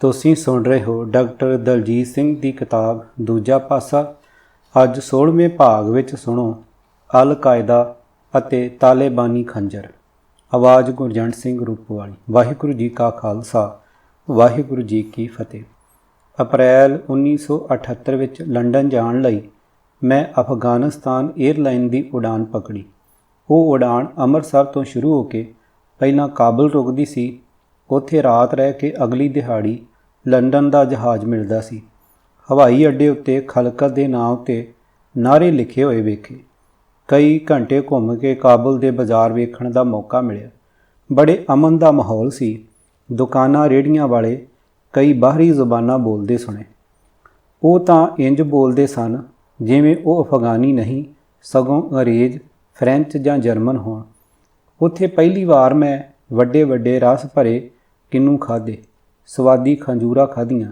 ਤੁਸੀਂ ਸੁਣ ਰਹੇ ਹੋ ਡਾਕਟਰ ਦਲਜੀਤ ਸਿੰਘ ਦੀ ਕਿਤਾਬ ਦੂਜਾ ਪਾਸਾ। ਅੱਜ 16ਵੇਂ ਭਾਗ ਵਿੱਚ ਸੁਣੋ ਅਲ-ਕਾਇਦਾ ਅਤੇ ਤਾਲਿਬਾਨੀ ਖੰਜਰ। ਆਵਾਜ਼ ਗੁਰਜੰਟ ਸਿੰਘ ਰੂਪਵਾਲੀ। ਵਾਹਿਗੁਰੂ ਜੀ ਕਾ ਖਾਲਸਾ, ਵਾਹਿਗੁਰੂ ਜੀ ਕੀ ਫਤਿਹ। ਅਪ੍ਰੈਲ 1978 ਵਿੱਚ ਲੰਡਨ ਜਾਣ ਲਈ ਮੈਂ ਅਫਗਾਨਿਸਤਾਨ ਏਅਰਲਾਈਨ ਦੀ ਉਡਾਨ ਪਕੜੀ। ਉਹ ਉਡਾਨ ਅੰਮ੍ਰਿਤਸਰ ਤੋਂ ਸ਼ੁਰੂ ਹੋ ਕੇ ਪਹਿਲਾਂ ਕਾਬਲ ਰੁਕਦੀ ਸੀ। ਉੱਥੇ ਰਾਤ ਰਹਿ ਕੇ ਅਗਲੀ ਦਿਹਾੜੀ ਲੰਡਨ ਦਾ ਜਹਾਜ਼ ਮਿਲਦਾ ਸੀ। ਹਵਾਈ ਅੱਡੇ ਉੱਤੇ ਖਲਕਤ ਦੇ ਨਾਂ ਉੱਤੇ ਨਾਅਰੇ ਲਿਖੇ ਹੋਏ ਵੇਖੇ। ਕਈ ਘੰਟੇ ਘੁੰਮ ਕੇ ਕਾਬਲ ਦੇ ਬਾਜ਼ਾਰ ਵੇਖਣ ਦਾ ਮੌਕਾ ਮਿਲਿਆ। ਬੜੇ ਅਮਨ ਦਾ ਮਾਹੌਲ ਸੀ। ਦੁਕਾਨਾਂ ਰੇਹੜੀਆਂ ਵਾਲੇ ਕਈ ਬਾਹਰੀ ਜ਼ੁਬਾਨਾਂ ਬੋਲਦੇ ਸੁਣੇ। ਉਹ ਤਾਂ ਇੰਜ ਬੋਲਦੇ ਸਨ ਜਿਵੇਂ ਉਹ ਅਫਗਾਨੀ ਨਹੀਂ ਸਗੋਂ ਅੰਗਰੇਜ਼, ਫਰੈਂਚ ਜਾਂ ਜਰਮਨ ਹੋਣ। ਉੱਥੇ ਪਹਿਲੀ ਵਾਰ ਮੈਂ ਵੱਡੇ ਵੱਡੇ ਰਸ ਭਰੇ ਕਿੰਨੂ ਖਾਧੇ, ਸਵਾਦੀ ਖੰਜੂਰਾ ਖਾਧੀਆਂ।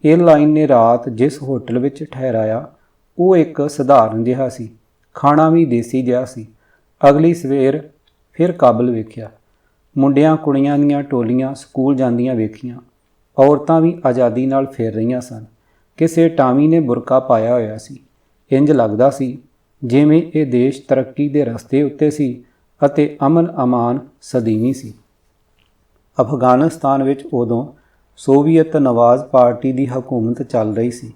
ਏਅਰਲਾਈਨ ਨੇ ਰਾਤ ਜਿਸ ਹੋਟਲ ਵਿੱਚ ਠਹਿਰਾਇਆ ਉਹ ਇੱਕ ਸਧਾਰਨ ਜਿਹਾ ਸੀ। ਖਾਣਾ ਵੀ ਦੇਸੀ ਜਿਹਾ ਸੀ। ਅਗਲੀ ਸਵੇਰ ਫਿਰ ਕਾਬਲ ਵੇਖਿਆ। ਮੁੰਡਿਆਂ ਕੁੜੀਆਂ ਦੀਆਂ ਟੋਲੀਆਂ ਸਕੂਲ ਜਾਂਦੀਆਂ ਵੇਖੀਆਂ। ਔਰਤਾਂ ਵੀ ਆਜ਼ਾਦੀ ਨਾਲ ਫਿਰ ਰਹੀਆਂ ਸਨ। ਕਿਸੇ ਟਾਮੀ ਨੇ ਬੁਰਕਾ ਪਾਇਆ ਹੋਇਆ ਸੀ। ਇੰਜ ਲੱਗਦਾ ਸੀ ਜਿਵੇਂ ਇਹ ਦੇਸ਼ ਤਰੱਕੀ ਦੇ ਰਸਤੇ ਉੱਤੇ ਸੀ ਅਤੇ ਅਮਨ ਅਮਾਨ ਸਦੀਵੀ ਸੀ। ਅਫਗਾਨਿਸਤਾਨ ਵਿੱਚ ਉਦੋਂ ਸੋਵੀਅਤ ਨਵਾਜ਼ ਪਾਰਟੀ ਦੀ ਹਕੂਮਤ ਚੱਲ ਰਹੀ ਸੀ।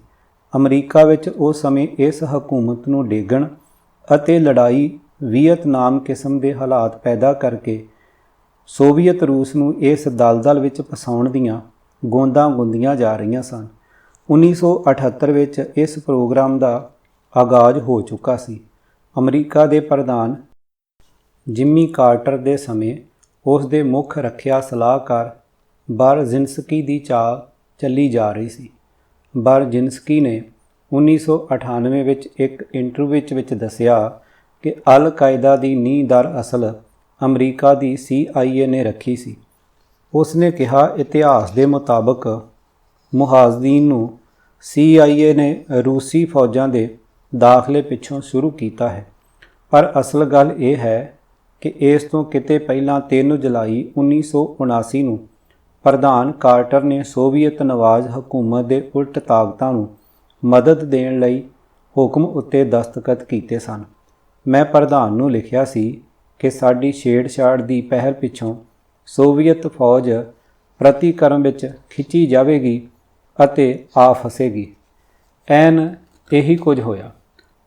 ਅਮਰੀਕਾ ਵਿੱਚ ਉਸ ਸਮੇਂ ਇਸ ਹਕੂਮਤ ਨੂੰ ਡੇਗਣ ਅਤੇ ਲੜਾਈ ਵੀਅਤਨਾਮ ਕਿਸਮ ਦੇ ਹਾਲਾਤ ਪੈਦਾ ਕਰਕੇ ਸੋਵੀਅਤ ਰੂਸ ਨੂੰ ਇਸ ਦਲਦਲ ਵਿੱਚ ਫਸਾਉਣ ਦੀਆਂ ਗੋਂਦਾਂ ਗੁੰਦੀਆਂ ਜਾ ਰਹੀਆਂ ਸਨ। 1978 ਵਿੱਚ ਇਸ ਪ੍ਰੋਗਰਾਮ ਦਾ ਆਗਾਜ਼ ਹੋ ਚੁੱਕਾ ਸੀ। ਅਮਰੀਕਾ ਦੇ ਪ੍ਰਧਾਨ ਜਿਮੀ ਕਾਰਟਰ ਦੇ ਸਮੇਂ ਉਸ ਦੇ ਮੁੱਖ ਰੱਖਿਆ ਸਲਾਹਕਾਰ ਬਰਜ਼ਿੰਸਕੀ ਦੀ ਚਾਲ ਚੱਲੀ ਜਾ ਰਹੀ ਸੀ। ਬਰਜ਼ਿੰਸਕੀ ਨੇ 1998 ਵਿੱਚ ਇੱਕ ਇੰਟਰਵਿਊ ਵਿੱਚ ਦੱਸਿਆ ਕਿ ਅਲ-ਕਾਇਦਾ ਦੀ ਨੀਂਹ ਦਰਅਸਲ ਅਮਰੀਕਾ ਦੀ CIA ਨੇ ਰੱਖੀ ਸੀ। ਉਸ ਨੇ ਕਿਹਾ, ਇਤਿਹਾਸ ਦੇ ਮੁਤਾਬਕ ਮੁਹਾਜ਼ਦੀਨ ਨੂੰ CIA ਨੇ ਰੂਸੀ ਫੌਜਾਂ ਦੇ ਦਾਖਲੇ ਪਿੱਛੋਂ ਸ਼ੁਰੂ ਕੀਤਾ ਹੈ, ਪਰ ਅਸਲ ਗੱਲ ਇਹ ਹੈ ਕਿ ਇਸ ਤੋਂ ਕਿਤੇ ਪਹਿਲਾਂ 3 ਜੁਲਾਈ 1979 ਨੂੰ ਪ੍ਰਧਾਨ ਕਾਰਟਰ ਨੇ ਸੋਵੀਅਤ ਨਵਾਜ਼ ਹਕੂਮਤ ਦੇ ਉਲਟ ਤਾਕਤਾਂ ਨੂੰ ਮਦਦ ਦੇਣ ਲਈ ਹੁਕਮ ਉੱਤੇ ਦਸਤਖਤ ਕੀਤੇ ਸਨ। ਮੈਂ ਪ੍ਰਧਾਨ ਨੂੰ ਲਿਖਿਆ ਸੀ ਕਿ ਸਾਡੀ ਛੇੜਛਾੜ ਦੀ ਪਹਿਲ ਪਿੱਛੋਂ ਸੋਵੀਅਤ ਫੌਜ ਪ੍ਰਤੀਕਰਮ ਵਿੱਚ ਖਿੱਚੀ ਜਾਵੇਗੀ ਅਤੇ ਆ ਫਸੇਗੀ। ਐਨ ਇਹੀ ਕੁਝ ਹੋਇਆ।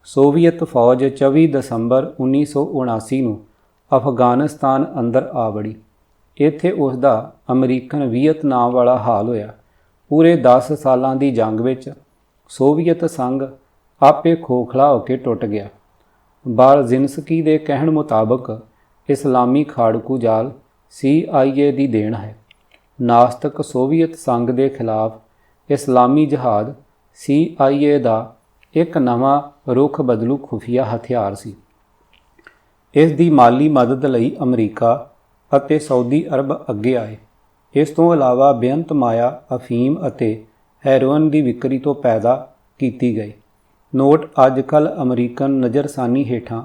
ਸੋਵੀਅਤ ਫੌਜ 24 ਦਸੰਬਰ 1979 ਨੂੰ ਅਫਗਾਨਿਸਤਾਨ ਅੰਦਰ ਆ ਵੜੀ। ਇੱਥੇ ਉਸ ਦਾ ਅਮਰੀਕਨ ਵੀਅਤਨਾਮ ਵਾਲਾ ਹਾਲ ਹੋਇਆ। ਪੂਰੇ 10 ਸਾਲਾਂ ਦੀ ਜੰਗ ਵਿੱਚ ਸੋਵੀਅਤ ਸੰਘ ਆਪੇ ਖੋਖਲਾ ਹੋ ਕੇ ਟੁੱਟ ਗਿਆ। ਬਰਜ਼ਿੰਸਕੀ ਦੇ ਕਹਿਣ ਮੁਤਾਬਕ ਇਸਲਾਮੀ ਖਾੜਕੂ ਜਾਲ CIA ਦੀ ਦੇਣ ਹੈ। ਨਾਸਤਕ ਸੋਵੀਅਤ ਸੰਘ ਦੇ ਖਿਲਾਫ ਇਸਲਾਮੀ ਜਹਾਦ CIA ਦਾ ਇੱਕ ਨਵਾਂ ਰੁਖ ਬਦਲੂ ਖੁਫੀਆ ਹਥਿਆਰ ਸੀ। ਇਸ ਦੀ ਮਾਲੀ ਮਦਦ ਲਈ ਅਮਰੀਕਾ ਅਤੇ ਸਾਊਦੀ ਅਰਬ ਅੱਗੇ ਆਏ। ਇਸ ਤੋਂ ਇਲਾਵਾ ਬੇਅੰਤ ਮਾਇਆ ਅਫੀਮ ਅਤੇ ਹੈਰੋਇਨ ਦੀ ਵਿਕਰੀ ਤੋਂ ਪੈਦਾ ਕੀਤੀ ਗਈ। ਨੋਟ ਅੱਜ ਕੱਲ੍ਹ ਅਮਰੀਕਨ ਨਜ਼ਰਸਾਨੀ ਹੇਠਾਂ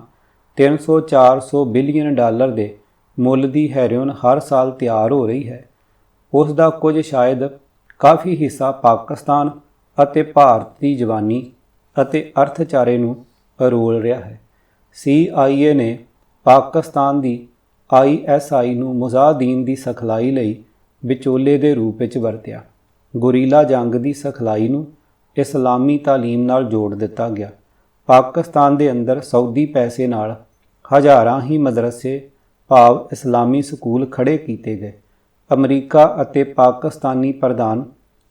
300-400 ਬਿਲੀਅਨ ਡਾਲਰ ਦੇ ਮੁੱਲ ਦੀ ਹੈਰੋਇਨ ਹਰ ਸਾਲ ਤਿਆਰ ਹੋ ਰਹੀ ਹੈ। ਉਸ ਦਾ ਕੁਝ ਸ਼ਾਇਦ ਕਾਫੀ ਹਿੱਸਾ ਪਾਕਿਸਤਾਨ ਅਤੇ ਭਾਰਤ ਦੀ ਜਵਾਨੀ ਅਤੇ ਅਰਥਚਾਰੇ ਨੂੰ ਅਰੋਲ ਰਿਹਾ ਹੈ। CIA ਨੇ ਪਾਕਿਸਤਾਨ ਦੀ ISI ਨੂੰ ਮੁਜਾਹਿਦੀਨ ਦੀ ਸਿਖਲਾਈ ਲਈ ਵਿਚੋਲੇ ਦੇ ਰੂਪ ਵਿੱਚ ਵਰਤਿਆ। ਗੁਰੀਲਾ ਜੰਗ ਦੀ ਸਿਖਲਾਈ ਨੂੰ ਇਸਲਾਮੀ ਤਾਲੀਮ ਨਾਲ ਜੋੜ ਦਿੱਤਾ ਗਿਆ। ਪਾਕਿਸਤਾਨ ਦੇ ਅੰਦਰ ਸਾਊਦੀ ਪੈਸੇ ਨਾਲ ਹਜ਼ਾਰਾਂ ਹੀ ਮਦਰਸੇ ਭਾਵ ਇਸਲਾਮੀ ਸਕੂਲ ਖੜ੍ਹੇ ਕੀਤੇ ਗਏ। ਅਮਰੀਕਾ ਅਤੇ ਪਾਕਿਸਤਾਨੀ ਪ੍ਰਧਾਨ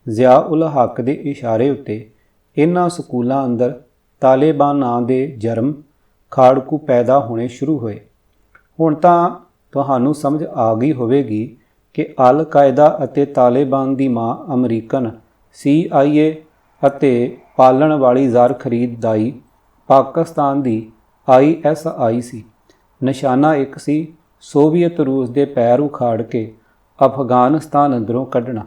ਜ਼ਿਆ ਉਲ ਹੱਕ ਦੇ ਇਸ਼ਾਰੇ ਉੱਤੇ ਇਹਨਾਂ ਸਕੂਲਾਂ ਅੰਦਰ ਤਾਲਿਬਾਨ ਨਾਂ ਦੇ ਜਰਮ ਖਾੜਕੂ ਪੈਦਾ ਹੋਣੇ ਸ਼ੁਰੂ ਹੋਏ। ਹੁਣ ਤਾਂ ਤੁਹਾਨੂੰ ਸਮਝ ਆ ਗਈ ਹੋਵੇਗੀ ਕਿ ਅਲ-ਕਾਇਦਾ ਅਤੇ ਤਾਲਿਬਾਨ ਦੀ ਮਾਂ ਅਮਰੀਕਨ CIA ਅਤੇ ਪਾਲਣ ਵਾਲੀ ਜ਼ਰ ਖਰੀਦਦਾਈ ਪਾਕਿਸਤਾਨ ਦੀ ISI ਸੀ। ਨਿਸ਼ਾਨਾ ਇੱਕ ਸੀ, ਸੋਵੀਅਤ ਰੂਸ ਦੇ ਪੈਰ ਉਖਾੜ ਕੇ ਅਫਗਾਨਿਸਤਾਨ ਅੰਦਰੋਂ ਕੱਢਣਾ।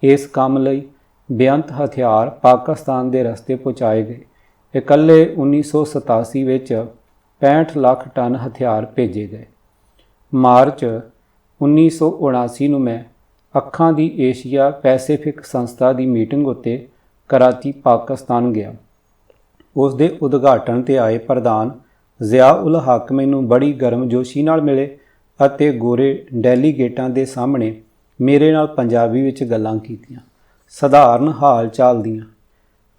ਇਸ ਕੰਮ ਲਈ ਬੇਅੰਤ ਹਥਿਆਰ ਪਾਕਿਸਤਾਨ ਦੇ ਰਸਤੇ ਪਹੁੰਚਾਏ ਗਏ। ਇਕੱਲੇ 1987 ਵਿੱਚ 65 ਲੱਖ ਟਨ ਹਥਿਆਰ ਭੇਜੇ ਗਏ। ਮਾਰਚ 1979 ਨੂੰ ਮੈਂ ਅੱਖਾਂ ਦੀ ਏਸ਼ੀਆ ਪੈਸੀਫਿਕ ਸੰਸਥਾ ਦੀ ਮੀਟਿੰਗ ਉੱਤੇ ਕਰਾਚੀ ਪਾਕਿਸਤਾਨ ਗਿਆ। ਉਸ ਦੇ ਉਦਘਾਟਨ 'ਤੇ ਆਏ ਪ੍ਰਧਾਨ ਜ਼ਿਆ ਉਲ ਹੱਕ ਮੈਨੂੰ ਬੜੀ ਗਰਮਜੋਸ਼ੀ ਨਾਲ ਮਿਲੇ ਅਤੇ ਗੋਰੇ ਡੈਲੀਗੇਟਾਂ ਦੇ ਸਾਹਮਣੇ ਮੇਰੇ ਨਾਲ ਪੰਜਾਬੀ ਵਿੱਚ ਗੱਲਾਂ ਕੀਤੀਆਂ, ਸਧਾਰਨ ਹਾਲ ਚਾਲ ਦੀਆਂ।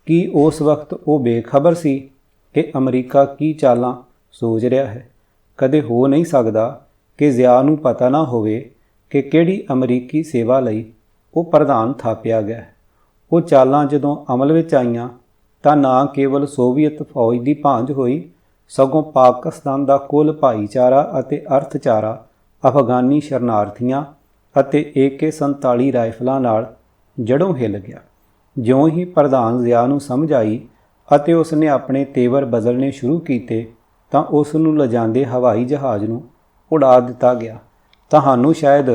ਕੀ ਉਸ ਵਕਤ ਉਹ ਬੇਖਬਰ ਸੀ ਕਿ ਅਮਰੀਕਾ ਕੀ ਚਾਲਾਂ ਸੋਚ ਰਿਹਾ ਹੈ? ਕਦੇ ਹੋ ਨਹੀਂ ਸਕਦਾ ਕਿ ਜ਼ਿਆ ਨੂੰ ਪਤਾ ਨਾ ਹੋਵੇ ਕਿ ਕਿਹੜੀ ਅਮਰੀਕੀ ਸੇਵਾ ਲਈ ਉਹ ਪ੍ਰਧਾਨ ਥਾਪਿਆ ਗਿਆ ਹੈ। ਉਹ ਚਾਲਾਂ ਜਦੋਂ ਅਮਲ ਵਿੱਚ ਆਈਆਂ ਤਾਂ ਨਾ ਕੇਵਲ ਸੋਵੀਅਤ ਫੌਜ ਦੀ ਭਾਂਜ ਹੋਈ, ਸਗੋਂ ਪਾਕਿਸਤਾਨ ਦਾ ਕੁੱਲ ਭਾਈਚਾਰਾ ਅਤੇ ਅਰਥਚਾਰਾ ਅਫਗਾਨੀ ਸ਼ਰਨਾਰਥੀਆਂ ਅਤੇ AK-47 ਰਾਈਫਲਾਂ ਨਾਲ ਜੜੋਂ ਹਿੱਲ ਗਿਆ। ਜਿਉਂ ਹੀ ਪ੍ਰਧਾਨ ਜ਼ਿਆ ਨੂੰ ਸਮਝ ਆਈ ਅਤੇ ਉਸ ਨੇ ਆਪਣੇ ਤੇਵਰ ਬਦਲਣੇ ਸ਼ੁਰੂ ਕੀਤੇ ਤਾਂ ਉਸ ਨੂੰ ਲਿਜਾਂਦੇ ਹਵਾਈ ਜਹਾਜ਼ ਨੂੰ ਉਡਾ ਦਿੱਤਾ ਗਿਆ। ਤੁਹਾਨੂੰ ਸ਼ਾਇਦ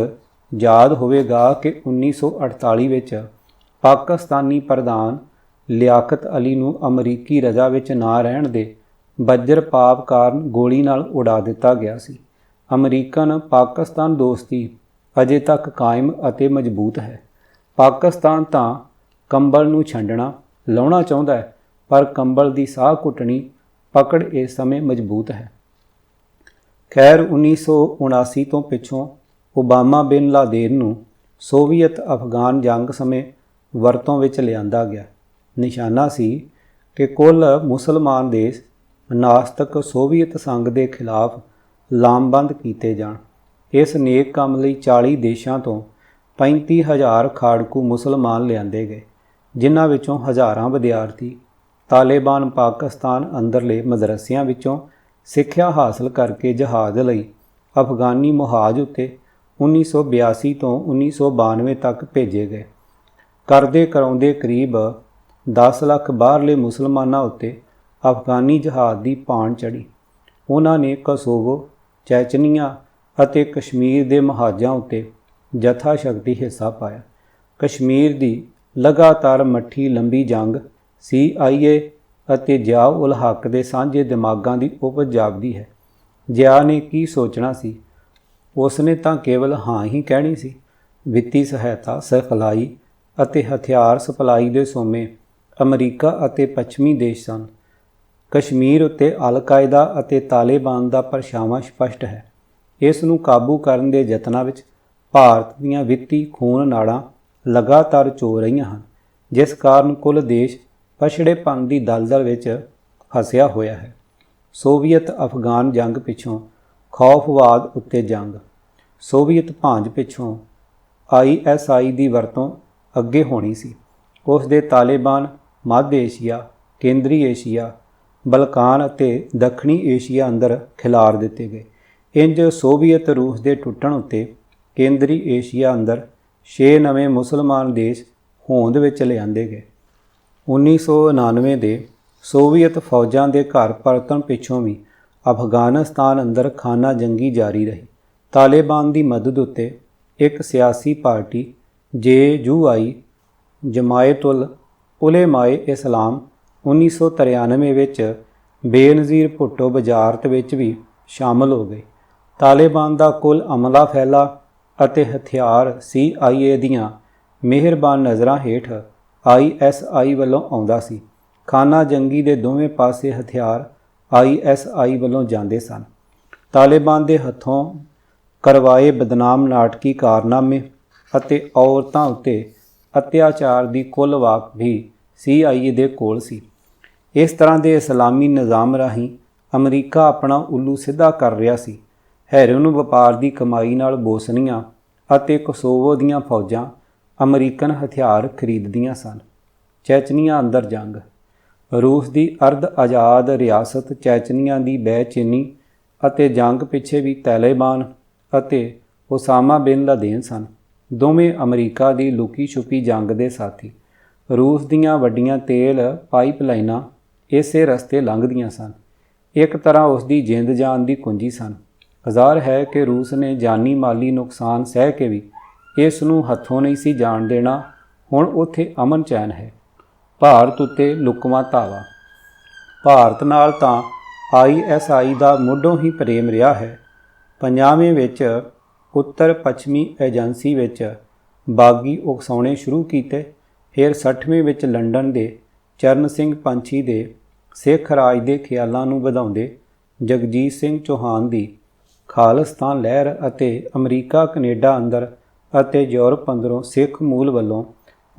ਯਾਦ ਹੋਵੇਗਾ ਕਿ 1948 ਵਿੱਚ ਪਾਕਿਸਤਾਨੀ ਪ੍ਰਧਾਨ ਲਿਆਕਤ ਅਲੀ ਨੂੰ ਅਮਰੀਕੀ ਰਜ਼ਾ ਵਿੱਚ ਨਾ ਰਹਿਣ ਦੇ ਵਜਰਪਾਤ ਕਾਰਨ ਗੋਲੀ ਨਾਲ ਉਡਾ ਦਿੱਤਾ ਗਿਆ ਸੀ। ਅਮਰੀਕਨ ਪਾਕਿਸਤਾਨ ਦੋਸਤੀ ਅਜੇ ਤੱਕ ਕਾਇਮ ਅਤੇ ਮਜ਼ਬੂਤ ਹੈ। ਪਾਕਿਸਤਾਨ ਤਾਂ ਕੰਬਲ ਨੂੰ ਛੰਡਣਾ ਲਾਉਣਾ ਚਾਹੁੰਦਾ ਹੈ, ਪਰ ਕੰਬਲ ਦੀ ਸਾਹ ਘੁੱਟਣੀ ਪਕੜ ਇਸ ਸਮੇਂ ਮਜ਼ਬੂਤ ਹੈ। ਖੈਰ 1979 ਤੋਂ ਪਿੱਛੋਂ ਓਬਾਮਾ ਬਿਨ ਲਾਦੇਨ ਨੂੰ ਸੋਵੀਅਤ ਅਫਗਾਨ ਜੰਗ ਸਮੇਂ ਵਰਤੋਂ ਵਿੱਚ ਲਿਆਂਦਾ ਗਿਆ। ਨਿਸ਼ਾਨਾ ਸੀ ਕਿ ਕੁੱਲ ਮੁਸਲਮਾਨ ਦੇਸ਼ ਨਾਸਤਕ ਸੋਵੀਅਤ ਸੰਘ ਦੇ ਖਿਲਾਫ ਲਾਮਬੰਦ ਕੀਤੇ ਜਾਣ। ਇਸ ਨੇਕ ਕੰਮ ਲਈ 40 ਦੇਸ਼ਾਂ ਤੋਂ 35,000 ਖਾੜਕੂ ਮੁਸਲਮਾਨ ਲਿਆਂਦੇ ਗਏ, ਜਿਨ੍ਹਾਂ ਵਿੱਚੋਂ ਹਜ਼ਾਰਾਂ ਵਿਦਿਆਰਥੀ ਤਾਲਿਬਾਨ ਪਾਕਿਸਤਾਨ ਅੰਦਰਲੇ ਮਦਰਸਿਆਂ ਵਿੱਚੋਂ ਸਿੱਖਿਆ ਹਾਸਲ ਕਰਕੇ ਜਹਾਜ਼ ਲਈ ਅਫਗਾਨੀ ਮੁਹਾਜ਼ ਉੱਤੇ 1982 ਤੋਂ 1992 ਤੱਕ ਭੇਜੇ ਗਏ। ਕਰਦੇ ਕਰਾਉਂਦੇ ਕਰੀਬ 10 ਲੱਖ ਬਾਹਰਲੇ ਮੁਸਲਮਾਨਾਂ ਉੱਤੇ ਅਫਗਾਨੀ ਜਹਾਜ਼ ਦੀ ਭਾਣ ਚੜ੍ਹੀ। ਉਹਨਾਂ ਨੇ ਕੋਸੋਵੋ, ਚੈਚਨੀਆ ਅਤੇ ਕਸ਼ਮੀਰ ਦੇ ਮੁਹਾਜ਼ਾਂ ਉੱਤੇ ਜਥਾ ਸ਼ਕਤੀ ਹਿੱਸਾ ਪਾਇਆ। ਕਸ਼ਮੀਰ ਦੀ ਲਗਾਤਾਰ ਮੱਠੀ ਲੰਬੀ ਜੰਗ CIA ਅਤੇ ਜ਼ਿਆ ਉਲ ਹੱਕ ਦੇ ਸਾਂਝੇ ਦਿਮਾਗਾਂ ਦੀ ਉਪਜ ਜਾਪਦੀ ਹੈ। ਜ਼ਿਆ ਨੇ ਕੀ ਸੋਚਣਾ ਸੀ? ਉਸ ਨੇ ਤਾਂ ਕੇਵਲ ਹਾਂ ਹੀ ਕਹਿਣੀ ਸੀ। ਵਿੱਤੀ ਸਹਾਇਤਾ, ਸਿਖਲਾਈ ਅਤੇ ਹਥਿਆਰ ਸਪਲਾਈ ਦੇ ਸੋਮੇ ਅਮਰੀਕਾ ਅਤੇ ਪੱਛਮੀ ਦੇਸ਼ ਸਨ। ਕਸ਼ਮੀਰ ਉੱਤੇ ਅਲ-ਕਾਇਦਾ ਅਤੇ ਤਾਲਿਬਾਨ ਦਾ ਪਰਛਾਵਾਂ ਸਪਸ਼ਟ ਹੈ। ਇਸ ਨੂੰ ਕਾਬੂ ਕਰਨ ਦੇ ਯਤਨਾਂ ਵਿੱਚ ਭਾਰਤ ਦੀਆਂ ਵਿੱਤੀ ਖੂਨ ਨਾੜਾਂ ਲਗਾਤਾਰ ਚੋ ਰਹੀਆਂ ਹਨ, ਜਿਸ ਕਾਰਨ ਕੁੱਲ ਦੇਸ਼ ਪਛੜੇਪਣ ਦੀ ਦਲਦਲ ਵਿੱਚ ਫਸਿਆ ਹੋਇਆ ਹੈ। ਸੋਵੀਅਤ ਅਫਗਾਨ ਜੰਗ ਪਿੱਛੋਂ ਖੌਫਵਾਦ ਉੱਤੇ ਜੰਗ। ਸੋਵੀਅਤ ਭਾਂਜ ਪਿੱਛੋਂ ISI ਦੀ ਵਰਤੋਂ ਅੱਗੇ ਹੋਣੀ ਸੀ। ਉਸ ਦੇ ਤਾਲਿਬਾਨ ਮੱਧ ਏਸ਼ੀਆ, ਕੇਂਦਰੀ ਏਸ਼ੀਆ, ਬਲਕਾਨ ਅਤੇ ਦੱਖਣੀ ਏਸ਼ੀਆ ਅੰਦਰ ਖਿਲਾਰ ਦਿੱਤੇ ਗਏ। ਇੰਜ ਸੋਵੀਅਤ ਰੂਸ ਦੇ ਟੁੱਟਣ ਉੱਤੇ ਕੇਂਦਰੀ ਏਸ਼ੀਆ ਅੰਦਰ 6 ਨਵੇਂ ਮੁਸਲਮਾਨ ਦੇਸ਼ ਹੋਂਦ ਵਿੱਚ ਲਿਆਂਦੇ ਗਏ। 1999 ਦੇ ਸੋਵੀਅਤ ਫੌਜਾਂ ਦੇ ਘਰ ਪਰਤਣ ਪਿੱਛੋਂ ਵੀ ਅਫਗਾਨਿਸਤਾਨ ਅੰਦਰ ਖਾਨਾ ਜੰਗੀ ਜਾਰੀ ਰਹੀ। ਤਾਲਿਬਾਨ ਦੀ ਮਦਦ ਉੱਤੇ ਇੱਕ ਸਿਆਸੀ ਪਾਰਟੀ JUI ਜਮਾਇਤ-ਉਲ ਉਲੇਮਾਏ ਇਸਲਾਮ 1993 ਵਿੱਚ ਬੇਨਜ਼ੀਰ ਭੁੱਟੋ ਵਜ਼ਾਰਤ ਵਿੱਚ ਵੀ ਸ਼ਾਮਲ ਹੋ ਗਈ। ਤਾਲਿਬਾਨ ਦਾ ਕੁੱਲ ਅਮਲਾ ਫੈਲਾ ਅਤੇ ਹਥਿਆਰ CIA ਦੀਆਂ ਮਿਹਰਬਾਨ ਨਜ਼ਰਾਂ ਹੇਠ ISI ਵੱਲੋਂ ਆਉਂਦਾ ਸੀ। ਖਾਨਾ ਜੰਗੀ ਦੇ ਦੋਵੇਂ ਪਾਸੇ ਹਥਿਆਰ ISI ਵੱਲੋਂ ਜਾਂਦੇ ਸਨ। ਤਾਲਿਬਾਨ ਦੇ ਹੱਥੋਂ ਕਰਵਾਏ ਬਦਨਾਮ ਨਾਟਕੀ ਕਾਰਨਾਮੇ ਅਤੇ ਔਰਤਾਂ ਉੱਤੇ ਅਤਿਆਚਾਰ ਦੀ ਕੁੱਲ ਵਾਕ ਵੀ CIA ਦੇ ਕੋਲ ਸੀ। ਇਸ ਤਰ੍ਹਾਂ ਦੇ ਇਸਲਾਮੀ ਨਿਜ਼ਾਮ ਰਾਹੀਂ ਅਮਰੀਕਾ ਆਪਣਾ ਉੱਲੂ ਸਿੱਧਾ ਕਰ ਰਿਹਾ ਸੀ। ਹੈਰੋਇਨ ਵਪਾਰ ਦੀ ਕਮਾਈ ਨਾਲ ਬੋਸਨੀਆ ਅਤੇ ਕੋਸੋਵੋ ਦੀਆਂ ਫੌਜਾਂ ਅਮਰੀਕਨ ਹਥਿਆਰ ਖਰੀਦਦੀਆਂ ਸਨ। ਚੈਚਨੀਆ ਅੰਦਰ ਜੰਗ। ਰੂਸ ਦੀ ਅਰਧ ਆਜ਼ਾਦ ਰਿਆਸਤ ਚੈਚਨੀਆ ਦੀ ਬੇਚੈਨੀ ਅਤੇ ਜੰਗ ਪਿੱਛੇ ਵੀ ਤਾਲਿਬਾਨ ਅਤੇ ਓਸਾਮਾ ਬਿਨ ਲਾਦੇਨ ਸਨ। ਦੋਵੇਂ ਅਮਰੀਕਾ ਦੀ ਲੁਕੀ ਛੁਪੀ ਜੰਗ ਦੇ ਸਾਥੀ। ਰੂਸ ਦੀਆਂ ਵੱਡੀਆਂ ਤੇਲ ਪਾਈਪਲਾਈਨਾਂ ਇਸੇ ਰਸਤੇ ਲੰਘਦੀਆਂ ਸਨ। ਇੱਕ ਤਰ੍ਹਾਂ ਉਸ ਦੀ ਜਿੰਦ ਜਾਨ ਦੀ ਕੁੰਜੀ ਸਨ। ਜ਼ਾਹਰ ਹੈ ਕਿ ਰੂਸ ਨੇ ਜਾਨੀ ਮਾਲੀ ਨੁਕਸਾਨ ਸਹਿ ਕੇ ਵੀ ਇਸ ਨੂੰ ਹੱਥੋਂ ਨਹੀਂ ਸੀ ਜਾਣ ਦੇਣਾ। ਹੁਣ ਉੱਥੇ ਅਮਨ ਚੈਨ ਹੈ। ਭਾਰਤ ਉੱਤੇ ਲੁਕਵਾਂ ਧਾਵਾ। ਭਾਰਤ ਨਾਲ ਤਾਂ ISI ਦਾ ਮੁੱਢੋਂ ਹੀ ਪ੍ਰੇਮ ਰਿਹਾ ਹੈ। 50ਵੇਂ ਵਿੱਚ ਉੱਤਰ ਪੱਛਮੀ ਏਜੰਸੀ ਵਿੱਚ ਬਾਗੀ ਉਕਸਾਉਣੇ ਸ਼ੁਰੂ ਕੀਤੇ। ਫਿਰ 60ਵੇਂ ਵਿੱਚ ਲੰਡਨ ਦੇ ਚਰਨ ਸਿੰਘ ਪੰਛੀ ਦੇ ਸਿੱਖ ਰਾਜ ਦੇ ਖਿਆਲਾਂ ਨੂੰ ਵਧਾਉਂਦੇ ਜਗਜੀਤ ਸਿੰਘ ਚੌਹਾਨ ਦੀ ਖਾਲਿਸਤਾਨ ਲਹਿਰ ਅਤੇ ਅਮਰੀਕਾ ਕੈਨੇਡਾ ਅੰਦਰ ਅਤੇ ਯੂਰਪ ਅੰਦਰੋਂ ਸਿੱਖ ਮੂਲ ਵੱਲੋਂ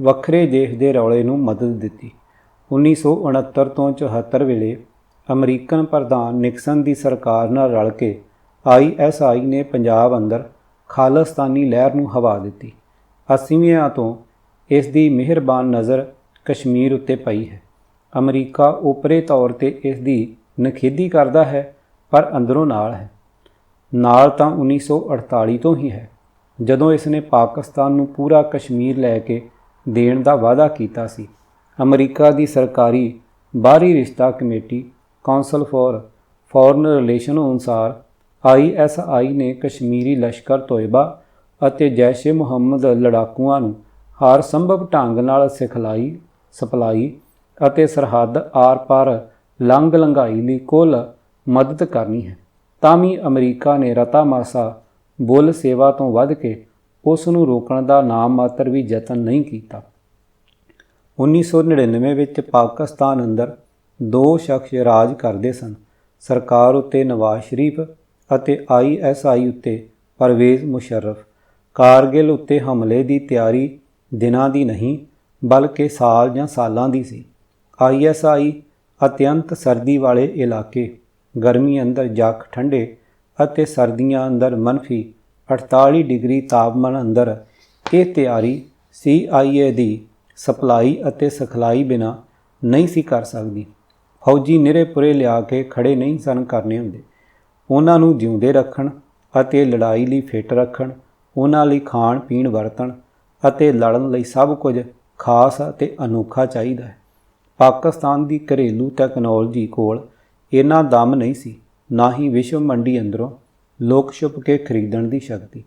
ਵੱਖਰੇ ਦੇਸ਼ ਦੇ ਰੌਲੇ ਨੂੰ ਮਦਦ ਦਿੱਤੀ। 1969 ਤੋਂ 74 ਵੇਲੇ ਅਮਰੀਕਨ ਪ੍ਰਧਾਨ ਨਿਕਸਨ ਦੀ ਸਰਕਾਰ ਨਾਲ ਰਲ ਕੇ ISI ਨੇ ਪੰਜਾਬ ਅੰਦਰ ਖਾਲਿਸਤਾਨੀ ਲਹਿਰ ਨੂੰ ਹਵਾ ਦਿੱਤੀ। 80ਵਿਆਂ ਤੋਂ ਇਸ ਦੀ ਮਿਹਰਬਾਨ ਨਜ਼ਰ ਕਸ਼ਮੀਰ ਉੱਤੇ ਪਈ ਹੈ। ਅਮਰੀਕਾ ਓਪਰੇ ਤੌਰ ਤੇ ਇਸ ਦੀ ਨਖੇਦੀ ਕਰਦਾ ਹੈ, ਪਰ ਅੰਦਰੋਂ ਨਾਲ ਹੈ। ਨਾਲ ਤਾਂ 1948 ਤੋਂ ਹੀ ਹੈ, ਜਦੋਂ ਇਸ ਨੇ ਪਾਕਿਸਤਾਨ ਨੂੰ ਪੂਰਾ ਕਸ਼ਮੀਰ ਲੈ ਕੇ ਦੇਣ ਦਾ ਵਾਅਦਾ ਕੀਤਾ ਸੀ। ਅਮਰੀਕਾ ਦੀ ਸਰਕਾਰੀ ਬਾਹਰੀ ਰਿਸ਼ਤਾ committee council for foreign relation ਅਨੁਸਾਰ ISI ਨੇ ਕਸ਼ਮੀਰੀ ਲਸ਼ਕਰ ਤੋਇਬਾ ਅਤੇ ਜੈਸ਼-ਏ ਮੁਹੰਮਦ ਲੜਾਕੂਆਂ ਨੂੰ ਹਰ ਸੰਭਵ ਢੰਗ ਨਾਲ ਸਿਖਲਾਈ ਸਪਲਾਈ ਅਤੇ ਸਰਹੱਦ ਆਰ-ਪਾਰ ਲੰਘਾਈ ਲਈ ਕੁੱਲ ਮਦਦ ਕਰਨੀ ਹੈ। ਤਾਂ ਵੀ ਅਮਰੀਕਾ ਨੇ ਰਤਾ-ਮਾਸਾ ਬੁੱਲ ਸੇਵਾ ਤੋਂ ਵੱਧ ਕੇ ਉਸ ਨੂੰ ਰੋਕਣ ਦਾ ਨਾਮ ਮਾਤਰ ਵੀ ਯਤਨ ਨਹੀਂ ਕੀਤਾ। 1999 ਵਿੱਚ ਪਾਕਿਸਤਾਨ ਅੰਦਰ 2 ਸ਼ਖਸ ਰਾਜ ਕਰਦੇ ਸਨ, ਸਰਕਾਰ ਉੱਤੇ ਨਵਾਜ਼ ਸ਼ਰੀਫ ਅਤੇ ISI ਉੱਤੇ ਪਰਵੇਜ਼ ਮੁਸ਼ੱਰਫ। ਕਾਰਗਿਲ ਉੱਤੇ ਹਮਲੇ ਦੀ ਤਿਆਰੀ ਦਿਨਾਂ ਦੀ ਨਹੀਂ, ਬਲਕਿ ਸਾਲ ਜਾਂ ਸਾਲਾਂ ਦੀ ਸੀ। ISI ਅਤਿਅੰਤ ਸਰਦੀ ਵਾਲੇ ਇਲਾਕੇ, ਗਰਮੀ ਅੰਦਰ ਜੱਖ ਠੰਡੇ ਅਤੇ ਸਰਦੀਆਂ ਅੰਦਰ -48 ਡਿਗਰੀ ਤਾਪਮਾਨ ਅੰਦਰ ਇਹ ਤਿਆਰੀ CIA ਦੀ ਸਪਲਾਈ ਅਤੇ ਸਿਖਲਾਈ ਬਿਨਾਂ ਨਹੀਂ ਸੀ ਕਰ ਸਕਦੀ। ਫੌਜੀ ਨਿਰੇ ਪੁਰੇ ਲਿਆ ਕੇ ਖੜੇ ਨਹੀਂ ਸਨ ਕਰਨੇ ਹੁੰਦੇ। ਉਹਨਾਂ ਨੂੰ ਜਿਉਂਦੇ ਰੱਖਣ ਅਤੇ ਲੜਾਈ ਲਈ ਫਿੱਟ ਰੱਖਣ, ਉਹਨਾਂ ਲਈ ਖਾਣ ਪੀਣ ਵਰਤਣ ਅਤੇ ਲੜਨ ਲਈ ਸਭ ਕੁਝ ਖਾਸ ਅਤੇ ਅਨੋਖਾ ਚਾਹੀਦਾ ਹੈ। ਪਾਕਿਸਤਾਨ ਦੀ ਘਰੇਲੂ ਟੈਕਨੋਲੋਜੀ ਕੋਲ ਇੰਨਾ ਦਮ ਨਹੀਂ ਸੀ, ਨਾ ਹੀ ਵਿਸ਼ਵ ਮੰਡੀ ਅੰਦਰੋਂ ਲੁਕ ਛੁਪ ਕੇ ਖਰੀਦਣ ਦੀ ਸ਼ਕਤੀ।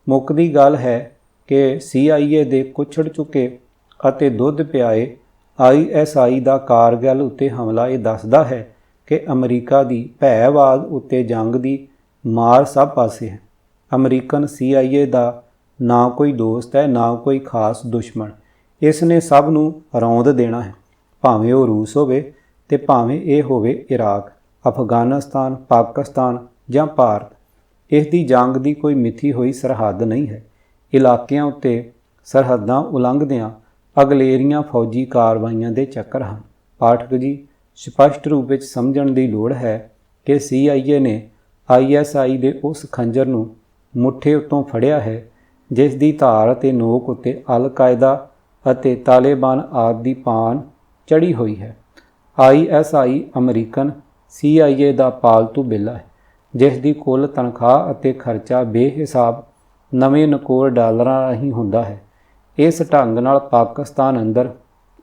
ਮੁੱਕਦੀ ਗੱਲ ਹੈ ਕਿ CIA ਦੇ ਕੁਛੜ ਚੁੱਕੇ ਅਤੇ ਦੁੱਧ ਪਿਆਏ ISI ਦਾ ਕਾਰਗਿਲ ਉੱਤੇ ਹਮਲਾ ਇਹ ਦੱਸਦਾ ਹੈ ਕਿ ਅਮਰੀਕਾ ਦੀ ਭੈਵਾਦ ਉੱਤੇ ਜੰਗ ਦੀ ਮਾਰ ਸਭ ਪਾਸੇ ਹੈ। ਅਮਰੀਕਨ CIA ਦਾ ਨਾ ਕੋਈ ਦੋਸਤ ਹੈ, ਨਾ ਕੋਈ ਖਾਸ ਦੁਸ਼ਮਣ। ਇਸ ਨੇ ਸਭ ਨੂੰ ਰੌਂਦ ਦੇਣਾ ਹੈ, ਭਾਵੇਂ ਉਹ ਰੂਸ ਹੋਵੇ ਤੇ ਭਾਵੇਂ ਇਹ ਹੋਵੇ ਇਰਾਕ, ਅਫਗਾਨਿਸਤਾਨ, ਪਾਕਿਸਤਾਨ ਜਾਂ ਭਾਰਤ। ਇਸ ਦੀ ਜੰਗ ਦੀ ਕੋਈ ਮਿਥੀ ਹੋਈ ਸਰਹੱਦ ਨਹੀਂ ਹੈ। ਇਲਾਕਿਆਂ ਉੱਤੇ ਸਰਹੱਦਾਂ ਉਲੰਘਦਿਆਂ ਅਗਲੇਰੀਆਂ ਫੌਜੀ ਕਾਰਵਾਈਆਂ ਦੇ ਚੱਕਰ ਹਨ। ਪਾਠਕ ਜੀ, ਸਪਸ਼ਟ ਰੂਪ ਵਿੱਚ ਸਮਝਣ ਦੀ ਲੋੜ ਹੈ ਕਿ CIA ਨੇ ISI ਦੇ ਉਸ ਖੰਜਰ ਨੂੰ ਮੁੱਠੇ ਉੱਤੋਂ ਫੜਿਆ ਹੈ ਜਿਸ ਦੀ ਧਾਰ ਅਤੇ ਨੋਕ ਉੱਤੇ ਅਲ-ਕਾਇਦਾ ਅਤੇ ਤਾਲਿਬਾਨ ਆਦਿ ਦੀ ਪਾਨ ਚੜ੍ਹੀ ਹੋਈ ਹੈ। ISI ਅਮਰੀਕਨ CIA ਦਾ ਪਾਲਤੂ ਬਿੱਲਾ ਹੈ, ਜਿਸ ਦੀ ਕੁੱਲ ਤਨਖਾਹ ਅਤੇ ਖਰਚਾ ਬੇਹਿਸਾਬ ਨਵੇਂ ਨਕੋਰ ਡਾਲਰਾਂ ਰਾਹੀਂ ਹੁੰਦਾ ਹੈ। ਇਸ ਢੰਗ ਨਾਲ ਪਾਕਿਸਤਾਨ ਅੰਦਰ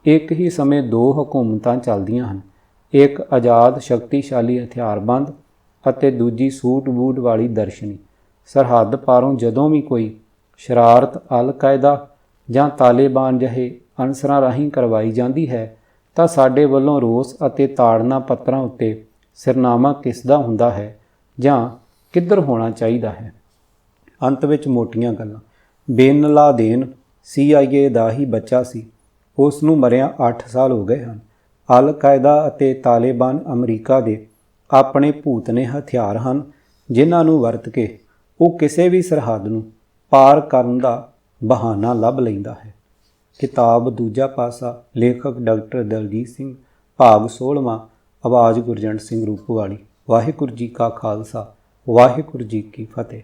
ਇੱਕ ਹੀ ਸਮੇਂ 2 ਹਕੂਮਤਾਂ ਚੱਲਦੀਆਂ ਹਨ, ਇੱਕ ਆਜ਼ਾਦ ਸ਼ਕਤੀਸ਼ਾਲੀ ਹਥਿਆਰਬੰਦ ਅਤੇ ਦੂਜੀ ਸੂਟ-ਬੂਟ ਵਾਲੀ ਦਰਸ਼ਨੀ। ਸਰਹੱਦ ਪਾਰੋਂ ਜਦੋਂ ਵੀ ਕੋਈ ਸ਼ਰਾਰਤ ਅਲ-ਕਾਇਦਾ ਜਾਂ ਤਾਲਿਬਾਨ ਜਿਹੇ ਅਨਸਰਾਂ ਰਾਹੀਂ ਕਰਵਾਈ ਜਾਂਦੀ ਹੈ ਤਾਂ ਸਾਡੇ ਵੱਲੋਂ ਰੋਸ ਅਤੇ ਤਾੜਨਾ ਪੱਤਰਾਂ ਉੱਤੇ ਸਿਰਨਾਮਾ ਕਿਸ ਦਾ ਹੁੰਦਾ ਹੈ ਜਾਂ ਕਿੱਧਰ ਹੋਣਾ ਚਾਹੀਦਾ ਹੈ। ਅੰਤ ਵਿੱਚ ਮੋਟੀਆਂ ਗੱਲਾਂ। ਬਿਨ ਲਾਦੇਨ CIA ਦਾ ਹੀ ਬੱਚਾ ਸੀ। ਉਸ ਨੂੰ ਮਰਿਆਂ 8 ਸਾਲ ਹੋ ਗਏ ਹਨ। ਅਲ-ਕਾਇਦਾ ਅਤੇ ਤਾਲਿਬਾਨ ਅਮਰੀਕਾ ਦੇ ਆਪਣੇ ਭੂਤਨੇ ਹਥਿਆਰ ਹਨ, ਜਿਨ੍ਹਾਂ ਨੂੰ ਵਰਤ ਕੇ ਉਹ ਕਿਸੇ ਵੀ ਸਰਹੱਦ ਨੂੰ ਪਾਰ ਕਰਨ ਦਾ ਬਹਾਨਾ ਲੱਭ ਲੈਂਦਾ ਹੈ। ਕਿਤਾਬ ਦੂਜਾ ਪਾਸਾ, ਲੇਖਕ ਡਾਕਟਰ ਦਲਜੀਤ ਸਿੰਘ, ਭਾਗ 16ਵਾਂ, ਆਵਾਜ਼ ਗੁਰਜੰਟ ਸਿੰਘ ਰੂਪਵਾਲੀ। ਵਾਹਿਗੁਰੂ ਜੀ ਕਾ ਖਾਲਸਾ, ਵਾਹਿਗੁਰੂ ਜੀ ਕੀ ਫਤਿਹ।